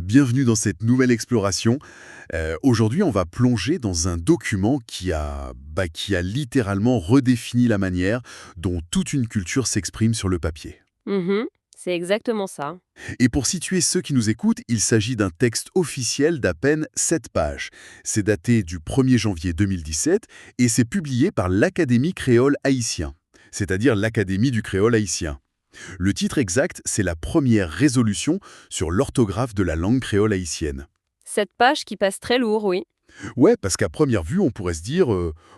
Bienvenue dans cette nouvelle exploration. Aujourd'hui, on va plonger dans un document qui a littéralement redéfini la manière dont toute une culture s'exprime sur le papier. Mhm, c'est exactement ça. Et pour situer ceux qui nous écoutent, il s'agit d'un texte officiel d'à peine 7 pages. C'est daté du 1er janvier 2017 et c'est publié par l'Académie créole haïtien, c'est-à-dire l'Académie du créole haïtien. Le titre exact, c'est la première résolution sur l'orthographe de la langue créole haïtienne. Cette page qui passe très lourd, oui. Ouais, parce qu'à première vue, on pourrait se dire,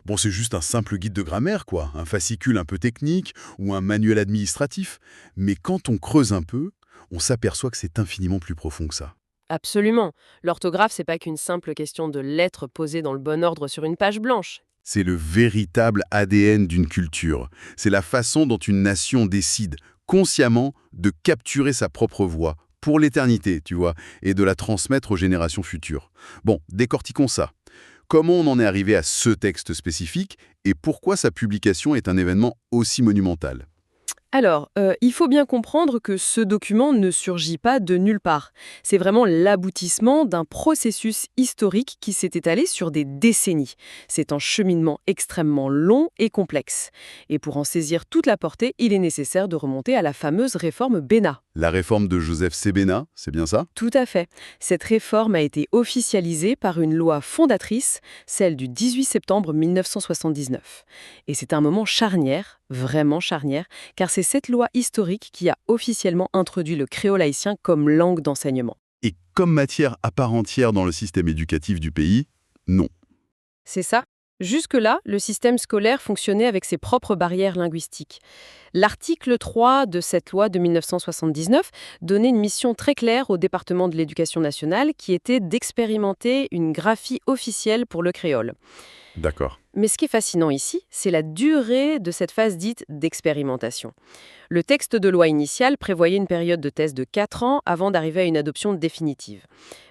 bon, c'est juste un simple guide de grammaire, quoi, un fascicule un peu technique ou un manuel administratif. Mais quand on creuse un peu, on s'aperçoit que c'est infiniment plus profond que ça. Absolument. L'orthographe, c'est pas qu'une simple question de lettres posées dans le bon ordre sur une page blanche. C'est le véritable ADN d'une culture. C'est la façon dont une nation décide, consciemment, de capturer sa propre voix, pour l'éternité, tu vois, et de la transmettre aux générations futures. Bon, décortiquons ça. Comment on en est arrivé à ce texte spécifique et pourquoi sa publication est un événement aussi monumental? Alors, il faut bien comprendre que ce document ne surgit pas de nulle part. C'est vraiment l'aboutissement d'un processus historique qui s'est étalé sur des décennies. C'est un cheminement extrêmement long et complexe. Et pour en saisir toute la portée, il est nécessaire de remonter à la fameuse réforme Bénat. La réforme de Joseph Sebena, c'est bien ça? Tout à fait. Cette réforme a été officialisée par une loi fondatrice, celle du 18 septembre 1979. Et c'est un moment charnière, vraiment charnière, car c'est cette loi historique qui a officiellement introduit le créole haïtien comme langue d'enseignement. Et comme matière à part entière dans le système éducatif du pays, non. C'est ça. Jusque-là, le système scolaire fonctionnait avec ses propres barrières linguistiques. L'article 3 de cette loi de 1979 donnait une mission très claire au département de l'éducation nationale qui était d'expérimenter une graphie officielle pour le créole. D'accord. Mais ce qui est fascinant ici, c'est la durée de cette phase dite d'expérimentation. Le texte de loi initial prévoyait une période de test de 4 ans avant d'arriver à une adoption définitive.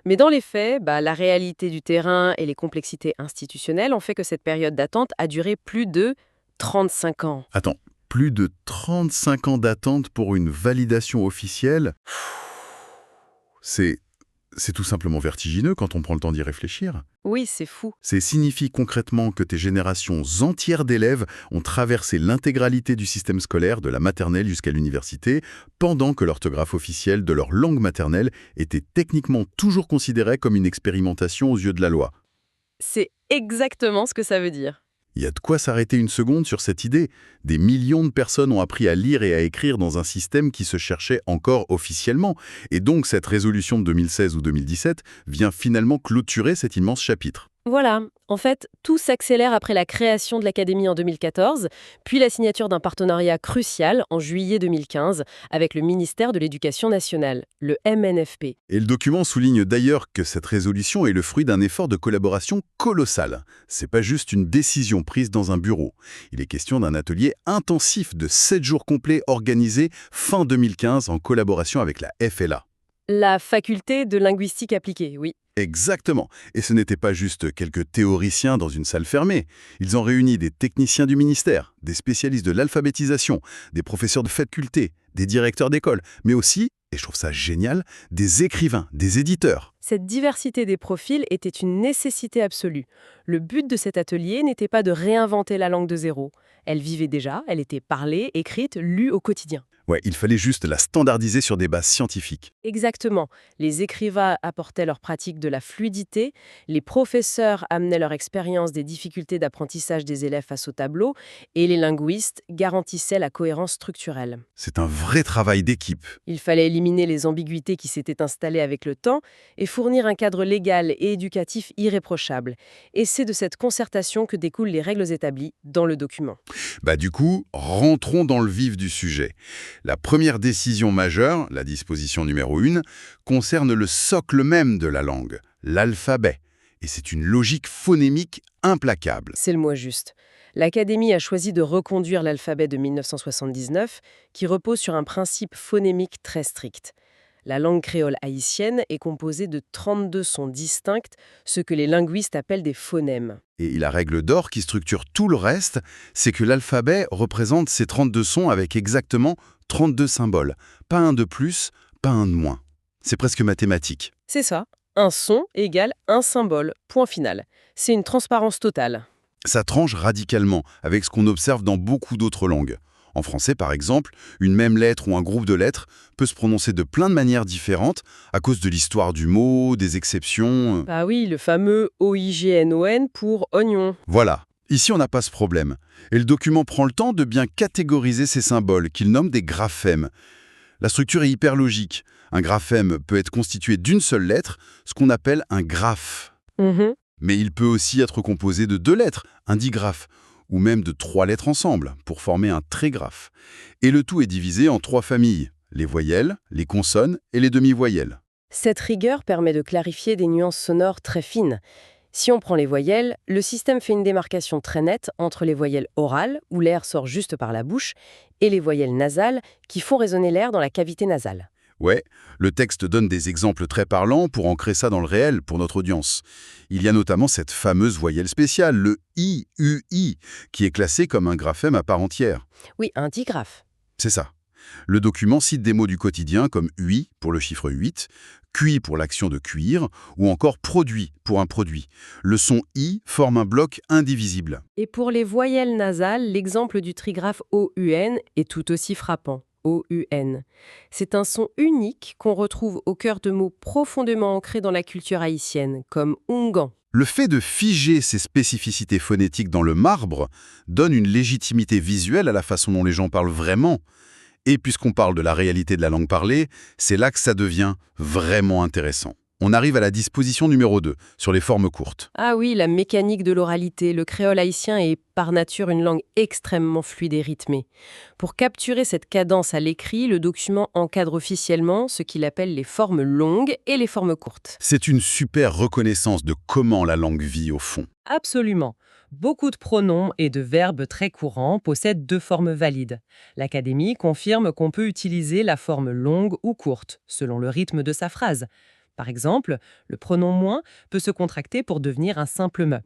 Mais dans les faits, la réalité du terrain et les complexités institutionnelles ont fait que cette période d'attente a duré plus de 35 ans. Attends, plus de 35 ans d'attente pour une validation officielle? C'est... C'est tout simplement vertigineux quand on prend le temps d'y réfléchir. Oui, c'est fou. Ça signifie concrètement que tes générations entières d'élèves ont traversé l'intégralité du système scolaire, de la maternelle jusqu'à l'université, pendant que l'orthographe officielle de leur langue maternelle était techniquement toujours considérée comme une expérimentation aux yeux de la loi. C'est exactement ce que ça veut dire. Il y a de quoi s'arrêter une seconde sur cette idée. Des millions de personnes ont appris à lire et à écrire dans un système qui se cherchait encore officiellement. Et donc cette résolution de 2016 ou 2017 vient finalement clôturer cet immense chapitre. Voilà, en fait, tout s'accélère après la création de l'Académie en 2014, puis la signature d'un partenariat crucial en juillet 2015 avec le ministère de l'Éducation nationale, le MNFP. Et le document souligne d'ailleurs que cette résolution est le fruit d'un effort de collaboration colossal. C'est pas juste une décision prise dans un bureau. Il est question d'un atelier intensif de 7 jours complets organisé fin 2015 en collaboration avec la FLA. La faculté de linguistique appliquée, oui. Exactement. Et ce n'était pas juste quelques théoriciens dans une salle fermée. Ils ont réuni des techniciens du ministère, des spécialistes de l'alphabétisation, des professeurs de faculté, des directeurs d'école, mais aussi, et je trouve ça génial, des écrivains, des éditeurs. Cette diversité des profils était une nécessité absolue. Le but de cet atelier n'était pas de réinventer la langue de zéro. Elle vivait déjà, elle était parlée, écrite, lue au quotidien. Ouais, il fallait juste la standardiser sur des bases scientifiques. Exactement. Les écrivains apportaient leur pratique de la fluidité, les professeurs amenaient leur expérience des difficultés d'apprentissage des élèves face au tableau, et les linguistes garantissaient la cohérence structurelle. C'est un vrai travail d'équipe. Il fallait éliminer les ambiguïtés qui s'étaient installées avec le temps et fournir un cadre légal et éducatif irréprochable. Et c'est de cette concertation que découlent les règles établies dans le document. Du coup, rentrons dans le vif du sujet. La première décision majeure, la disposition numéro 1, concerne le socle même de la langue, l'alphabet. Et c'est une logique phonémique implacable. C'est le mot juste. L'Académie a choisi de reconduire l'alphabet de 1979, qui repose sur un principe phonémique très strict. La langue créole haïtienne est composée de 32 sons distincts, ce que les linguistes appellent des phonèmes. Et la règle d'or qui structure tout le reste, c'est que l'alphabet représente ces 32 sons avec exactement 32 symboles. Pas un de plus, pas un de moins. C'est presque mathématique. C'est ça. Un son égale un symbole. Point final. C'est une transparence totale. Ça tranche radicalement avec ce qu'on observe dans beaucoup d'autres langues. En français, par exemple, une même lettre ou un groupe de lettres peut se prononcer de plein de manières différentes à cause de l'histoire du mot, des exceptions. Bah oui, le fameux OIGNON pour oignon. Voilà. Ici, on n'a pas ce problème. Et le document prend le temps de bien catégoriser ces symboles, qu'il nomme des graphèmes. La structure est hyper logique. Un graphème peut être constitué d'une seule lettre, ce qu'on appelle un graphe. Mhm. Mais il peut aussi être composé de 2 lettres, un digraphe, ou même de 3 lettres ensemble, pour former un trégraphe. Et le tout est divisé en 3 familles, les voyelles, les consonnes et les demi-voyelles. Cette rigueur permet de clarifier des nuances sonores très fines. Si on prend les voyelles, le système fait une démarcation très nette entre les voyelles orales, où l'air sort juste par la bouche, et les voyelles nasales, qui font résonner l'air dans la cavité nasale. Ouais, le texte donne des exemples très parlants pour ancrer ça dans le réel pour notre audience. Il y a notamment cette fameuse voyelle spéciale, le I, U, I, qui est classé comme un graphème à part entière. Oui, un digraphe. C'est ça. Le document cite des mots du quotidien comme UI pour le chiffre 8, cuit pour l'action de cuire, ou encore produit pour un produit. Le son I forme un bloc indivisible. Et pour les voyelles nasales, l'exemple du trigraphe OUN est tout aussi frappant. OUN. C'est un son unique qu'on retrouve au cœur de mots profondément ancrés dans la culture haïtienne, comme Ungan. Le fait de figer ces spécificités phonétiques dans le marbre donne une légitimité visuelle à la façon dont les gens parlent vraiment. Et puisqu'on parle de la réalité de la langue parlée, c'est là que ça devient vraiment intéressant. On arrive à la disposition numéro 2, sur les formes courtes. Ah oui, la mécanique de l'oralité. Le créole haïtien est par nature une langue extrêmement fluide et rythmée. Pour capturer cette cadence à l'écrit, le document encadre officiellement ce qu'il appelle les formes longues et les formes courtes. C'est une super reconnaissance de comment la langue vit au fond. Absolument. Beaucoup de pronoms et de verbes très courants possèdent 2 formes valides. L'Académie confirme qu'on peut utiliser la forme longue ou courte, selon le rythme de sa phrase. Par exemple, le pronom moins peut se contracter pour devenir un simple me.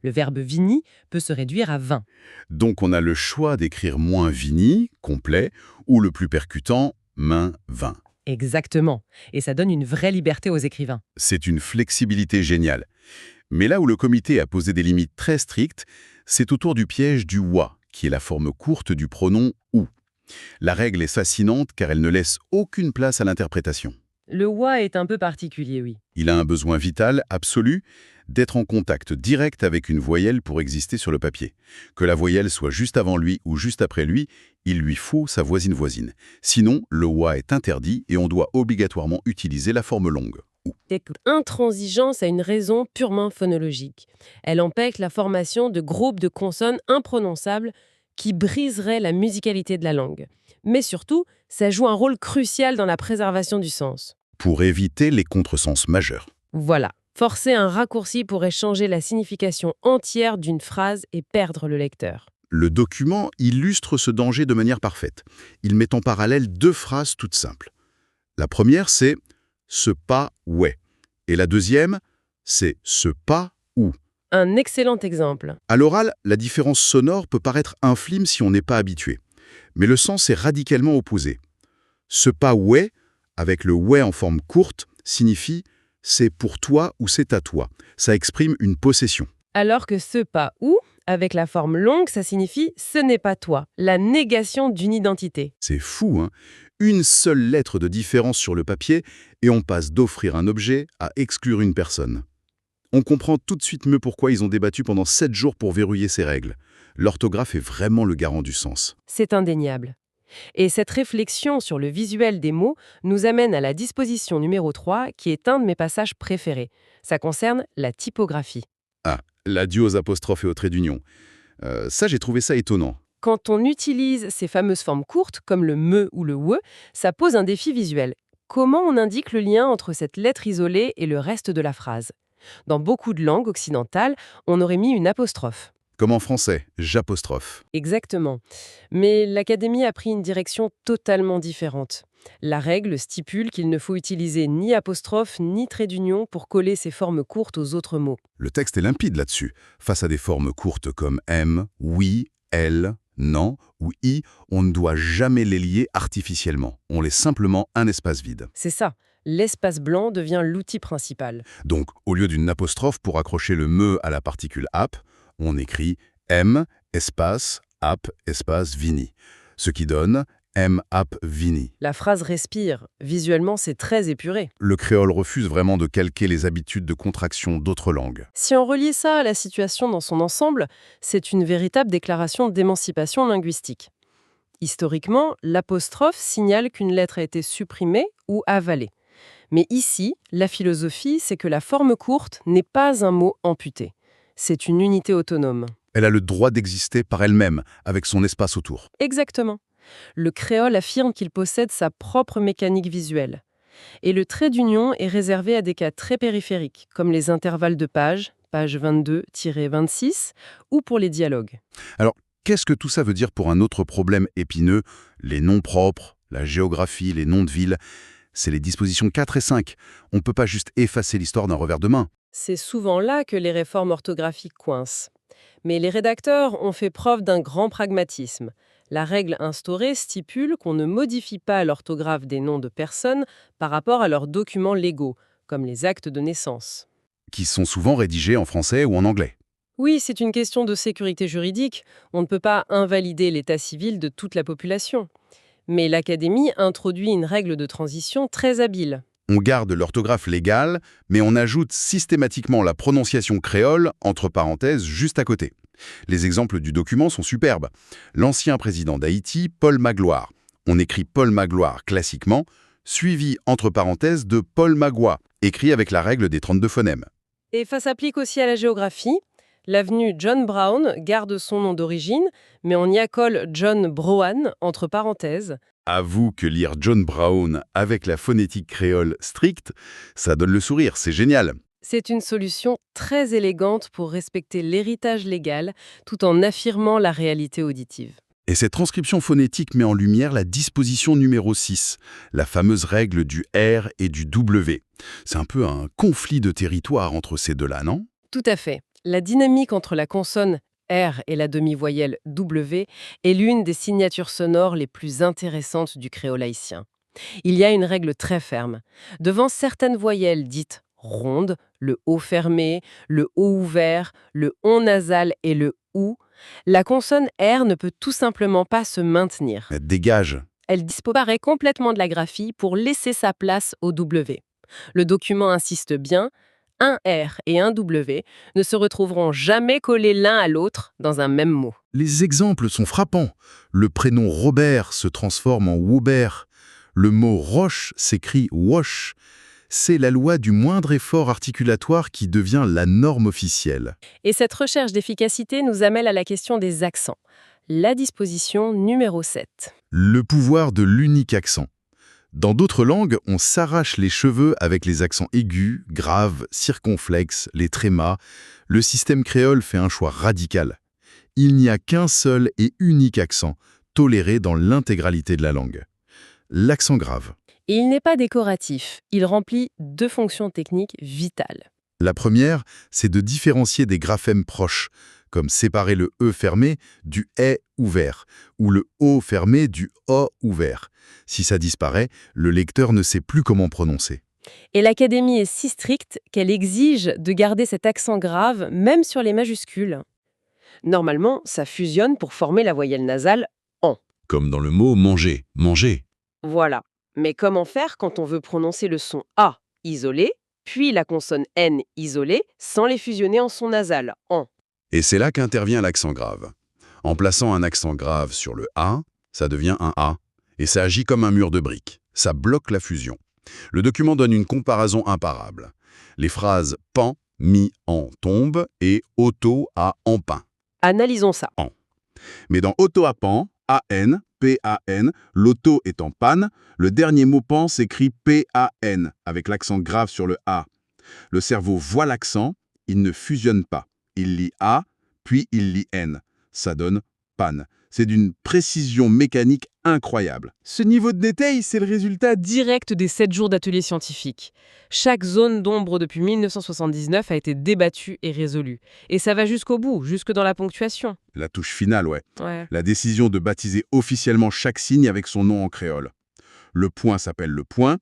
Le verbe vini peut se réduire à 20. Donc on a le choix d'écrire moins vini, complet, ou le plus percutant, main, vin. Exactement. Et ça donne une vraie liberté aux écrivains. C'est une flexibilité géniale. Mais là où le comité a posé des limites très strictes, c'est autour du piège du « wa », qui est la forme courte du pronom « ou ». La règle est fascinante car elle ne laisse aucune place à l'interprétation. Le wa est un peu particulier, oui. Il a un besoin vital, absolu, d'être en contact direct avec une voyelle pour exister sur le papier. Que la voyelle soit juste avant lui ou juste après lui, il lui faut sa voisine. Sinon, le wa est interdit et on doit obligatoirement utiliser la forme longue. Cette intransigeance a une raison purement phonologique. Elle empêche la formation de groupes de consonnes imprononçables qui briseraient la musicalité de la langue. Mais surtout, ça joue un rôle crucial dans la préservation du sens. Pour éviter les contresens majeurs. Voilà. Forcer un raccourci pourrait changer la signification entière d'une phrase et perdre le lecteur. Le document illustre ce danger de manière parfaite. Il met en parallèle 2 phrases toutes simples. La première, c'est « ce pas ouais ». Et la deuxième, c'est « ce pas ou ». Un excellent exemple. À l'oral, la différence sonore peut paraître infime si on n'est pas habitué. Mais le sens est radicalement opposé. Ce pas ouais, avec le ouais en forme courte, signifie « c'est pour toi » ou « c'est à toi ». Ça exprime une possession. Alors que ce pas ou, avec la forme longue, ça signifie « ce n'est pas toi », la négation d'une identité. C'est fou, hein? Une seule lettre de différence sur le papier et on passe d'offrir un objet à exclure une personne. On comprend tout de suite mieux pourquoi ils ont débattu pendant 7 jours pour verrouiller ces règles. L'orthographe est vraiment le garant du sens. C'est indéniable. Et cette réflexion sur le visuel des mots nous amène à la disposition numéro 3, qui est un de mes passages préférés. Ça concerne la typographie. Ah, l'adieu aux apostrophes et aux traits d'union. Ça, j'ai trouvé ça étonnant. Quand on utilise ces fameuses formes courtes, comme le me ou le we, ça pose un défi visuel. Comment on indique le lien entre cette lettre isolée et le reste de la phrase ? Dans beaucoup de langues occidentales, on aurait mis une apostrophe. Comme en français, j'apostrophe. Exactement. Mais l'Académie a pris une direction totalement différente. La règle stipule qu'il ne faut utiliser ni apostrophe ni trait d'union pour coller ces formes courtes aux autres mots. Le texte est limpide là-dessus. Face à des formes courtes comme M, oui, elle, non ou i, on ne doit jamais les lier artificiellement. On laisse simplement un espace vide. C'est ça. L'espace blanc devient l'outil principal. Donc, au lieu d'une apostrophe pour accrocher le me à la particule ap, on écrit M, espace, ap, espace, vini. Ce qui donne M, ap, vini. La phrase respire. Visuellement, c'est très épuré. Le créole refuse vraiment de calquer les habitudes de contraction d'autres langues. Si on relie ça à la situation dans son ensemble, c'est une véritable déclaration d'émancipation linguistique. Historiquement, l'apostrophe signale qu'une lettre a été supprimée ou avalée. Mais ici, la philosophie, c'est que la forme courte n'est pas un mot amputé. C'est une unité autonome. Elle a le droit d'exister par elle-même, avec son espace autour. Exactement. Le créole affirme qu'il possède sa propre mécanique visuelle. Et le trait d'union est réservé à des cas très périphériques, comme les intervalles de page 22-26, ou pour les dialogues. Alors, qu'est-ce que tout ça veut dire pour un autre problème épineux? Les noms propres, la géographie, les noms de villes. C'est les dispositions 4 et 5. On ne peut pas juste effacer l'histoire d'un revers de main. C'est souvent là que les réformes orthographiques coincent. Mais les rédacteurs ont fait preuve d'un grand pragmatisme. La règle instaurée stipule qu'on ne modifie pas l'orthographe des noms de personnes par rapport à leurs documents légaux, comme les actes de naissance. Qui sont souvent rédigés en français ou en anglais. Oui, c'est une question de sécurité juridique. On ne peut pas invalider l'état civil de toute la population. Mais l'Académie introduit une règle de transition très habile. On garde l'orthographe légale, mais on ajoute systématiquement la prononciation créole, entre parenthèses, juste à côté. Les exemples du document sont superbes. L'ancien président d'Haïti, Paul Magloire. On écrit Paul Magloire classiquement, suivi entre parenthèses de Paul Magua, écrit avec la règle des 32 phonèmes. Et ça s'applique aussi à la géographie. L'avenue John Brown garde son nom d'origine, mais on y accole John Brown entre parenthèses. Avoue que lire John Brown avec la phonétique créole stricte, ça donne le sourire, c'est génial. C'est une solution très élégante pour respecter l'héritage légal tout en affirmant la réalité auditive. Et cette transcription phonétique met en lumière la disposition numéro 6, la fameuse règle du R et du W. C'est un peu un conflit de territoire entre ces deux-là, non? Tout à fait. La dynamique entre la consonne R et la demi-voyelle W est l'une des signatures sonores les plus intéressantes du créole haïtien. Il y a une règle très ferme. Devant certaines voyelles dites rondes, le O fermé, le O ouvert, le ON nasal et le OU, la consonne R ne peut tout simplement pas se maintenir. Elle dégage. Elle disparaît complètement de la graphie pour laisser sa place au W. Le document insiste bien, un R et un W ne se retrouveront jamais collés l'un à l'autre dans un même mot. Les exemples sont frappants. Le prénom Robert se transforme en Woubert. Le mot roche s'écrit wosh. C'est la loi du moindre effort articulatoire qui devient la norme officielle. Et cette recherche d'efficacité nous amène à la question des accents. La disposition numéro 7. Le pouvoir de l'unique accent. Dans d'autres langues, on s'arrache les cheveux avec les accents aigus, graves, circonflexes, les trémas. Le système créole fait un choix radical. Il n'y a qu'un seul et unique accent, toléré dans l'intégralité de la langue. L'accent grave. Et il n'est pas décoratif, il remplit deux fonctions techniques vitales. La première, c'est de différencier des graphèmes proches, comme séparer le E fermé du E ouvert, ou le O fermé du O ouvert. Si ça disparaît, le lecteur ne sait plus comment prononcer. Et l'Académie est si stricte qu'elle exige de garder cet accent grave même sur les majuscules. Normalement, ça fusionne pour former la voyelle nasale en. Comme dans le mot manger, manger. Voilà. Mais comment faire quand on veut prononcer le son A isolé, puis la consonne N isolée, sans les fusionner en son nasal, en? Et c'est là qu'intervient l'accent grave. En plaçant un accent grave sur le A, ça devient un A, et ça agit comme un mur de briques. Ça bloque la fusion. Le document donne une comparaison imparable. Les phrases « pan »,« mi »,« en » tombent et « auto » à « en pain ». Analysons ça. Mais dans « auto à pan », A-N, P-A-N, l'auto est en panne, le dernier mot pan s'écrit P-A-N, avec l'accent grave sur le A. Le cerveau voit l'accent, il ne fusionne pas. Il lit A, puis il lit N. Ça donne panne. C'est d'une précision mécanique incroyable. Ce niveau de détail, c'est le résultat direct des 7 jours d'ateliers scientifiques. Chaque zone d'ombre depuis 1979 a été débattue et résolue. Et ça va jusqu'au bout, jusque dans la ponctuation. La touche finale, ouais. Ouais. La décision de baptiser officiellement chaque signe avec son nom en créole. Le point s'appelle le point,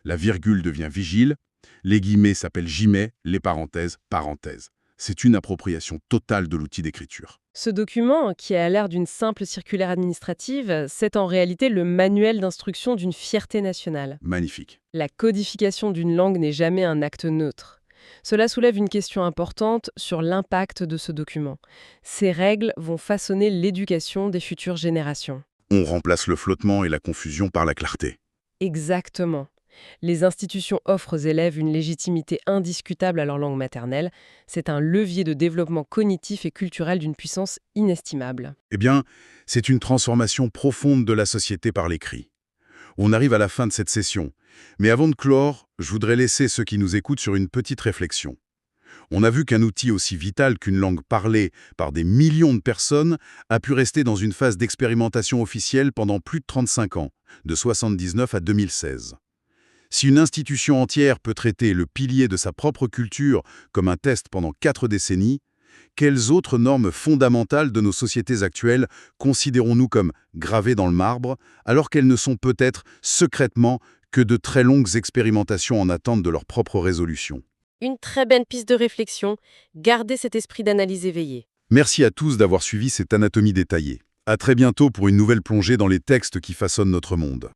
La virgule devient vigile, les guillemets s'appellent gimets, les parenthèses, parenthèses. C'est une appropriation totale de l'outil d'écriture. Ce document, qui a l'air d'une simple circulaire administrative, c'est en réalité le manuel d'instruction d'une fierté nationale. Magnifique. La codification d'une langue n'est jamais un acte neutre. Cela soulève une question importante sur l'impact de ce document. Ces règles vont façonner l'éducation des futures générations. On remplace le flottement et la confusion par la clarté. Exactement. Les institutions offrent aux élèves une légitimité indiscutable à leur langue maternelle. C'est un levier de développement cognitif et culturel d'une puissance inestimable. Eh bien, c'est une transformation profonde de la société par l'écrit. On arrive à la fin de cette session. Mais avant de clore, je voudrais laisser ceux qui nous écoutent sur une petite réflexion. On a vu qu'un outil aussi vital qu'une langue parlée par des millions de personnes a pu rester dans une phase d'expérimentation officielle pendant plus de 35 ans, de 1979 à 2016. Si une institution entière peut traiter le pilier de sa propre culture comme un test pendant 4 décennies, quelles autres normes fondamentales de nos sociétés actuelles considérons-nous comme gravées dans le marbre, alors qu'elles ne sont peut-être secrètement que de très longues expérimentations en attente de leur propre résolution? Une très belle piste de réflexion. Gardez cet esprit d'analyse éveillé. Merci à tous d'avoir suivi cette anatomie détaillée. À très bientôt pour une nouvelle plongée dans les textes qui façonnent notre monde.